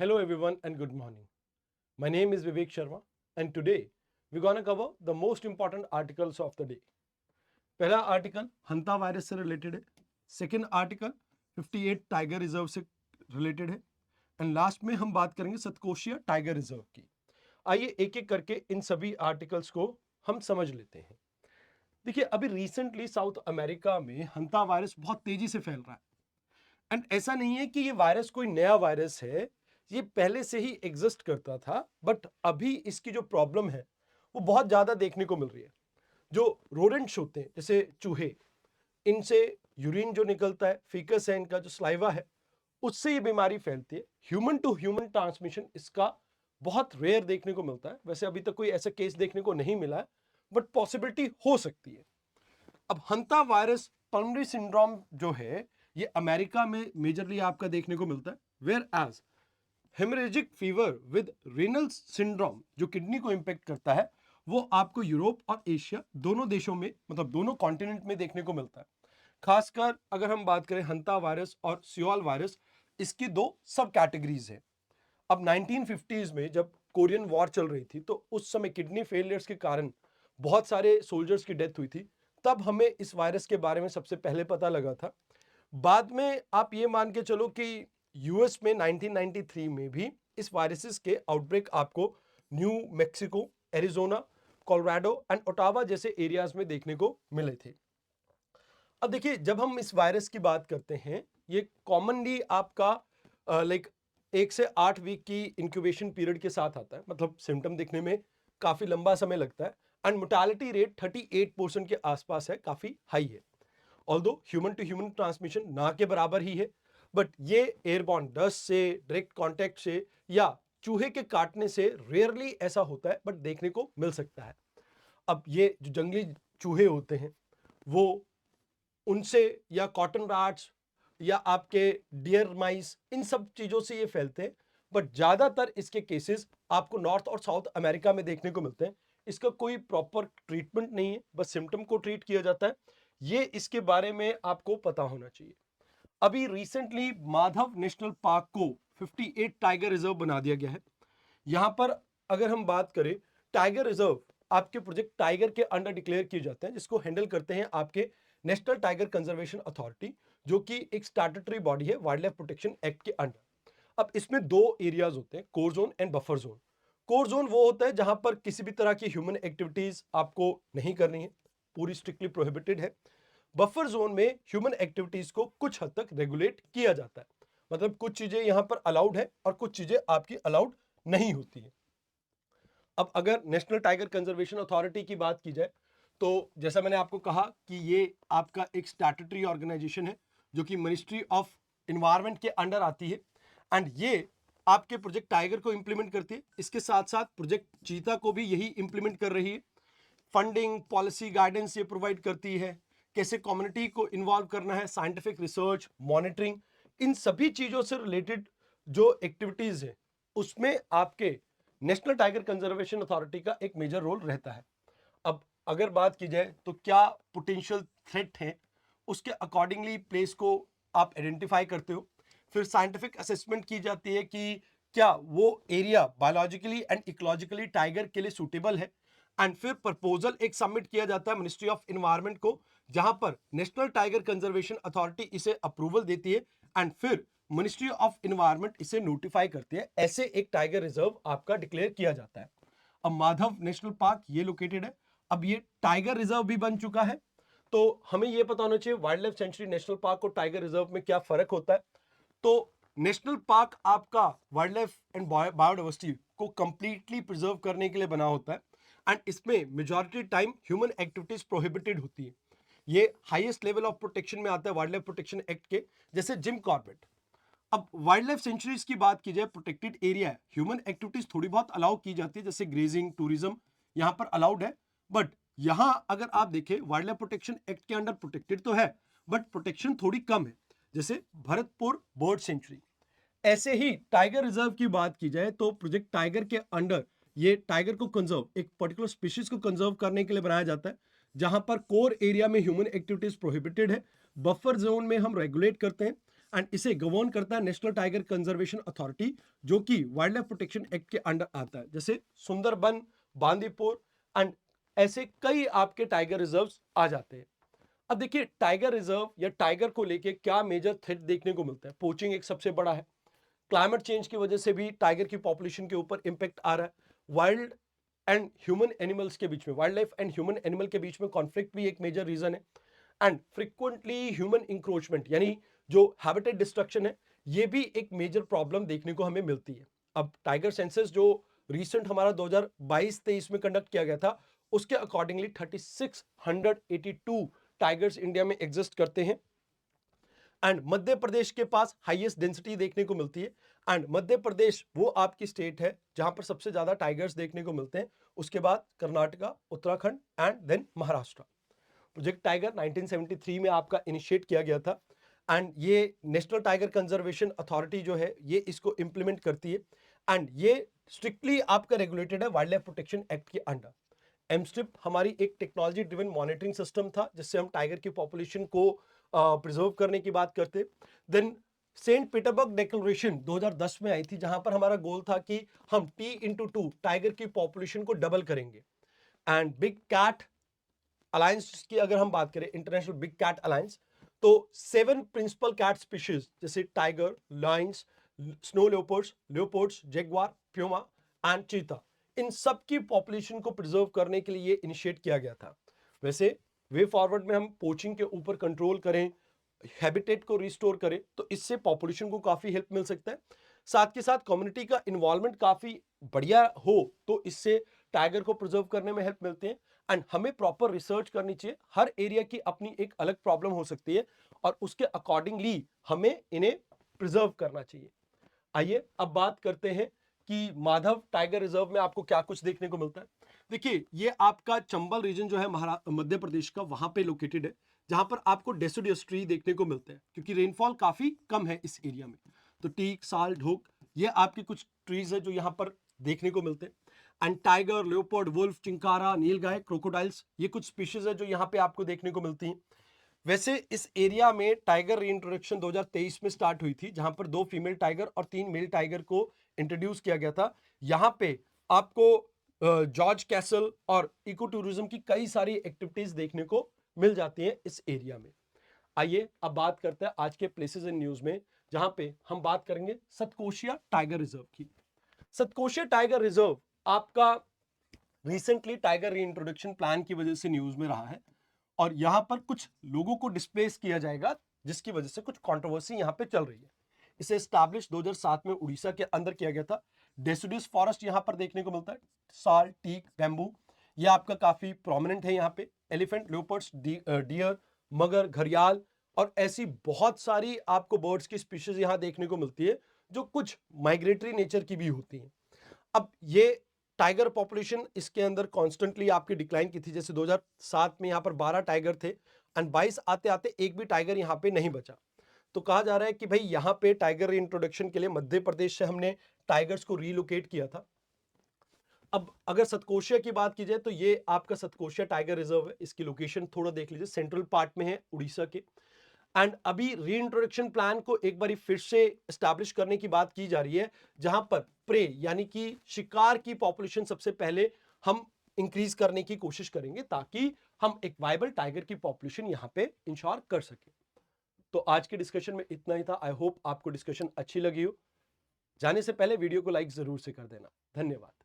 Hello everyone and good morning. My name is Vivek Sharma and today we're going to cover the most important articles of the day. पहला article हंता virus से related है, second article 58 tiger reserve से related है and last में हम बात करेंगे Satkosia tiger reserve की। आइए एक एक करके इन सभी आर्टिकल्स को हम समझ लेते हैं। देखिए अभी रिसेंटली साउथ अमेरिका में हंता वायरस बहुत तेजी से फैल रहा है एंड ऐसा नहीं है कि ये वायरस कोई नया वायरस है, ये पहले से ही एग्जिस्ट करता था बट अभी इसकी जो प्रॉब्लम है वो बहुत ज़्यादा देखने को मिल रही है। जो रोडेंट्स होते हैं जैसे चूहे, इनसे यूरिन जो निकलता है, फीकस है इनका जो स्लाइवा है, उससे ये बीमारी फैलती है। ह्यूमन टू ह्यूमन ट्रांसमिशन इसका बहुत रेयर देखने को मिलता है। वैसे अभी तक कोई ऐसा केस देखने को नहीं मिला है बट पॉसिबिलिटी हो सकती है। अब हंता वायरस पल्मोनरी सिंड्रोम जो है ये अमेरिका में मेजरली आपका देखने को मिलता है, where as haemorrhagic fever with renal syndrome जो किडनी को इंपेक्ट करता है वो आपको यूरोप और एशिया दोनों देशों में मतलब दोनों कॉन्टिनेंट में देखने को मिलता है। खासकर अगर हम बात करें हंता वायरस और सियोल वायरस, इसकी दो सब कैटेगरीज है। अब 1950s में जब कोरियन वॉर चल रही थी तो उस समय किडनी फेलियर्स के कारण बहुत सारे सोल्जर्स की डेथ हुई थी। तब हमें इस वायरस के बारे में सबसे पहले पता लगा था। बाद में आप ये मान के चलो कि यूएस में 1993 में भी इस वायरसेस के आउटब्रेक आपको new Mexico, Arizona, Colorado and Ottawa जैसे एरियाज में देखने को मिले थे। अब देखिए जब हम इस वायरस की बात करते हैं ये कॉमनली आपका लाइक 1 से 8 वीक की इंक्यूबेशन पीरियड के साथ आता है, मतलब सिम्टम दिखने में काफी लंबा समय लगता है एंड मोर्टालिटी रेट 38% के आसपास है, काफी हाई है। Although human to human transmission ना के बराबर ही है बट ये एयरबॉर्न डस्ट से, डायरेक्ट कांटेक्ट से या चूहे के काटने से रेयरली ऐसा होता है बट देखने को मिल सकता है। अब ये जो जंगली चूहे होते हैं वो उनसे या कॉटन राट्स या आपके डियर माइस, इन सब चीजों से ये फैलते हैं बट ज्यादातर इसके केसेस आपको नॉर्थ और साउथ अमेरिका में देखने को मिलते हैं। इसका कोई प्रॉपर ट्रीटमेंट नहीं है, बस सिम्टम को ट्रीट किया जाता है। ये इसके बारे में आपको पता होना चाहिए। अभी रिसेंटली माधव नेशनल पार्क को 58 टाइगर रिजर्व बना दिया गया है। यहां पर अगर हम बात करें टाइगर रिजर्व आपके प्रोजेक्ट टाइगर के अंडर डिक्लेयर किए जाते हैं, जिसको हैंडल करते हैं आपके नेशनल टाइगर कंजर्वेशन अथॉरिटी, जो कि एक स्टैट्यूटरी बॉडी है वाइल्ड लाइफ प्रोटेक्शन एक्ट के अंडर। अब इसमें दो एरियाज होते हैं, core zone and buffer zone. Core zone वो होता है जहां पर किसी भी तरह की ह्यूमन एक्टिविटीज आपको नहीं करनी है, पूरी स्ट्रिक्टली प्रोहिबिटेड है। बफर जोन में ह्यूमन एक्टिविटीज को कुछ हद तक रेगुलेट किया जाता है, मतलब कुछ चीजें यहां पर अलाउड है और कुछ चीजें आपकी अलाउड नहीं होती है। अब अगर नेशनल टाइगर कंजर्वेशन अथॉरिटी की बात की जाए तो जैसा मैंने आपको कहा कि ये आपका एक स्टैट्यूटरी ऑर्गेनाइजेशन है जो कि मिनिस्ट्री ऑफ इन्वायरमेंट के अंडर आती है एंड ये आपके प्रोजेक्ट टाइगर को इंप्लीमेंट करती है। इसके साथ साथ प्रोजेक्ट चीता को भी यही इंप्लीमेंट कर रही है। फंडिंग, पॉलिसी गाइडेंस ये प्रोवाइड करती है, कैसे कम्युनिटी को इन्वॉल्व करना है, साइंटिफिक रिसर्च, मॉनिटरिंग, इन सभी चीजों से रिलेटेड जो एक्टिविटीज है उसमें आपके नेशनल टाइगर कंजर्वेशन अथॉरिटी का एक मेजर रोल रहता है। अब अगर बात की जाए तो क्या पोटेंशियल थ्रेट है, उसके अकॉर्डिंगली प्लेस को आप आइडेंटिफाई करते हो। फिर साइंटिफिक असेसमेंट की जाती है कि क्या वो area biologically and ecologically tiger के लिए सूटेबल है एंड फिर प्रपोजल एक सबमिट किया जाता है मिनिस्ट्री ऑफ इन्वायरमेंट को, जहां पर नेशनल टाइगर कंजर्वेशन अथॉरिटी इसे अप्रूवल देती है एंड फिर मिनिस्ट्री ऑफ इन्वायरमेंट इसे नोटिफाई करती है। ऐसे एक टाइगर रिजर्व आपका डिक्लेयर किया जाता है। अब माधव नेशनल पार्क ये लोकेटेड है, अब ये टाइगर रिजर्व भी बन चुका है। तो हमें यह पता होना चाहिए wild life sanctuary, national park और टाइगर रिजर्व में क्या फर्क होता है। तो नेशनल पार्क आपका वाइल्ड लाइफ एंड बायोडाइवर्सिटी को कंप्लीटली प्रिजर्व करने के लिए बना होता है एंड इसमें majority time human activities prohibited होती है। ये हाईएस्ट लेवल ऑफ प्रोटेक्शन में आता है वाइल्ड लाइफ प्रोटेक्शन एक्ट के, जैसे जिम कॉर्बेट। अब वाइल्ड लाइफ सेंचुरीज की बात की जाए, प्रोटेक्टेड एरिया है, ह्यूमन एक्टिविटीज थोड़ी बहुत अलाउ की जाती है, जैसे ग्रेजिंग, टूरिज्म यहां पर अलाउड है। बट यहां अगर आप देखें वाइल्ड लाइफ प्रोटेक्शन एक्ट के अंडर प्रोटेक्टेड तो है बट प्रोटेक्शन थोड़ी कम है, जैसे भरतपुर बर्ड सेंचुरी। ऐसे ही टाइगर रिजर्व की बात की जाए तो प्रोजेक्ट टाइगर के अंडर ये टाइगर को कंजर्व, एक पर्टिकुलर स्पीशीज को कंजर्व करने के लिए बनाया जाता है, जहां पर कोर एरिया में ह्यूमन एक्टिविटीज प्रोहिबिटेड है, बफर जोन में हम रेगुलेट करते हैं एंड इसे गवर्न करता है नेशनल टाइगर कंजर्वेशन अथॉरिटी, जो कि वाइल्ड लाइफ प्रोटेक्शन एक्ट के अंडर आता है, जैसे सुंदरबन, बांदीपुर एंड ऐसे कई आपके टाइगर रिजर्व्स आ जाते हैं। अब देखिए टाइगर रिजर्व या टाइगर को लेके क्या मेजर थ्रेट देखने को मिलता है। पोचिंग एक सबसे बड़ा है, क्लाइमेट चेंज की वजह से भी टाइगर की पॉपुलेशन के ऊपर इंपैक्ट आ रहा है, वाइल्ड एंड ह्यूमन एनिमल्स के बीच में, wild life and human animal के बीच में कॉन्फ्लिक्ट भी एक मेजर रीजन है, एंड फ्रीक्वेंटली ह्यूमन इंक्रोचमेंट यानी जो हैबिटेट डिस्ट्रक्शन है, ये भी एक मेजर प्रॉब्लम देखने को हमें मिलती है। अब टाइगर सेंसस जो रिसेंट हमारा 2022-23 में कंडक्ट किया गया था, उसके अकॉर्डिंगली 3682 टाइगर्स इंडिया में एग्जिस्ट करते हैं, एंड मध्य प्रदेश के पास हाईएस्ट डेंसिटी देखने को मिलती है। एंड मध्य प्रदेश वो आपकी स्टेट है जहां पर सबसे ज्यादा टाइगर्स देखने को मिलते हैं, उसके बाद Karnataka, Uttarakhand and then Maharashtra. Project tiger 1973 में आपका इनिशिएट किया गया था, एंड ये नेशनल टाइगर कंजर्वेशन अथॉरिटी जो है ये इसको इंप्लीमेंट करती है, एंड ये स्ट्रिक्टली आपका रेगुलेटेड है वाइल्ड लाइफ प्रोटेक्शन एक्ट के अंडर। एमस्ट्रिप हमारी एक टेक्नोलॉजी ड्रिवन मॉनिटरिंग सिस्टम था, जिससे हम टाइगर की पॉपुलेशन को प्रिजर्व करने की बात करते। देन सेंट पीटरबर्ग डिक्लेरेशन 2010 में आई थी, जहां पर हमारा गोल था कि हम T/2 टाइगर की पॉपुलेशन को डबल करेंगे। एंड बिग कैट अलायंस की अगर हम बात करें, इंटरनेशनल बिग कैट अलायंस, तो 7 प्रिंसिपल कैट स्पीशीज जैसे tiger, Lions, snow leopards, Jaguar, Puma and चीता, इन सब की पॉपुलेशन को प्रिजर्व करने के लिए इनिशिएट किया गया था। वैसे वे फॉरवर्ड में हम पोचिंग के ऊपर कंट्रोल करें, हैबिटेट को रिस्टोर करें, तो इससे पॉपुलेशन को काफी हेल्प मिल सकता है। साथ के साथ कम्युनिटी का इन्वॉल्वमेंट काफी बढ़िया हो तो इससे टाइगर को प्रिजर्व करने में हेल्प मिलती है। एंड हमें प्रॉपर रिसर्च करनी चाहिए, हर एरिया की अपनी एक अलग प्रॉब्लम हो सकती है और उसके अकॉर्डिंगली हमें इन्हें प्रिजर्व करना चाहिए। आइए अब बात करते हैं कि माधव टाइगर रिजर्व में आपको क्या कुछ देखने को मिलता है। देखिए ये आपका चंबल रीजन जो है मध्य प्रदेश का, वहां पे लोकेटेड है, जहां पर आपको डेसिडुअस ट्री देखने को मिलते हैं, क्योंकि रेनफॉल काफी कम है इस एरिया में। तो टीक, साल, ढोक, ये आपके कुछ ट्रीज है जो यहाँ पर देखने को मिलते हैं। And tiger, leopard, wolf, chinkara, nilgai, crocodiles, ये कुछ स्पीशीज है जो यहाँ पे आपको देखने को मिलती हैं। वैसे इस एरिया में टाइगर रीइंट्रोडक्शन 2023 में स्टार्ट हुई थी, जहां पर 2 फीमेल टाइगर और 3 मेल टाइगर को इंट्रोड्यूस किया गया था। यहां पे आपको जॉर्ज कैसल और इको टूरिज्म की कई सारी एक्टिविटीज देखने को मिल जाती हैं इस एरिया में। आइए अब बात करते हैं आज के प्लेसेस इन न्यूज में, जहां पे हम बात करेंगे सतकोशिया टाइगर रिजर्व की। सतकोशिया टाइगर रिजर्व आपका रिसेंटली टाइगर रीइंट्रोडक्शन प्लान की वजह से न्यूज में रहा है, और यहां पर कुछ लोगों को डिस्प्लेस किया जाएगा, जिसकी वजह से कुछ कंट्रोवर्सी यहां पे चल रही है। इसे एस्टैब्लिश 2007 में उड़ीसा के अंदर किया गया था। डेसिडुअस फॉरेस्ट यहां पर देखने को मिलता है, साल, टीक, बैम्बू, ये आपका काफी प्रोमिनेंट है। यहाँ पे एलिफेंट, लेपर्ड्स, डियर, मगर, घड़ियाल और ऐसी बहुत सारी आपको बर्ड्स की स्पीशीज यहां देखने को मिलती है, जो कुछ माइग्रेटरी नेचर की भी होती हैं। अब ये टाइगर पॉपुलेशन इसके अंदर कॉन्स्टेंटली आपकी डिक्लाइन की थी, जैसे 2007 में यहाँ पर 12 टाइगर थे एंड 22 आते आते एक भी टाइगर यहाँ पे नहीं बचा। तो कहा जा रहा है कि भाई यहाँ पे टाइगर इंट्रोडक्शन के लिए मध्य प्रदेश से हमने टाइगर्स को रीलोकेट किया था। अब अगर सतकोशिया की बात की जाए तो ये आपका सतकोशिया टाइगर रिजर्व है, इसकी लोकेशन थोड़ा देख लीजिए, सेंट्रल पार्ट में है उड़ीसा के। एंड अभी रीइंट्रोडक्शन प्लान को एक बार फिर से एस्टैब्लिश करने की बात की जा रही है, जहां पर प्रे यानी कि शिकार की पॉपुलेशन सबसे पहले हम इंक्रीज करने की कोशिश करेंगे, ताकि हम एक वायबल टाइगर की पॉपुलेशन यहां पे इंश्योर कर सके। तो आज के डिस्कशन में इतना ही था। आई होप आपको डिस्कशन अच्छी लगी हो। जाने से पहले वीडियो को लाइक जरूर से कर देना। धन्यवाद।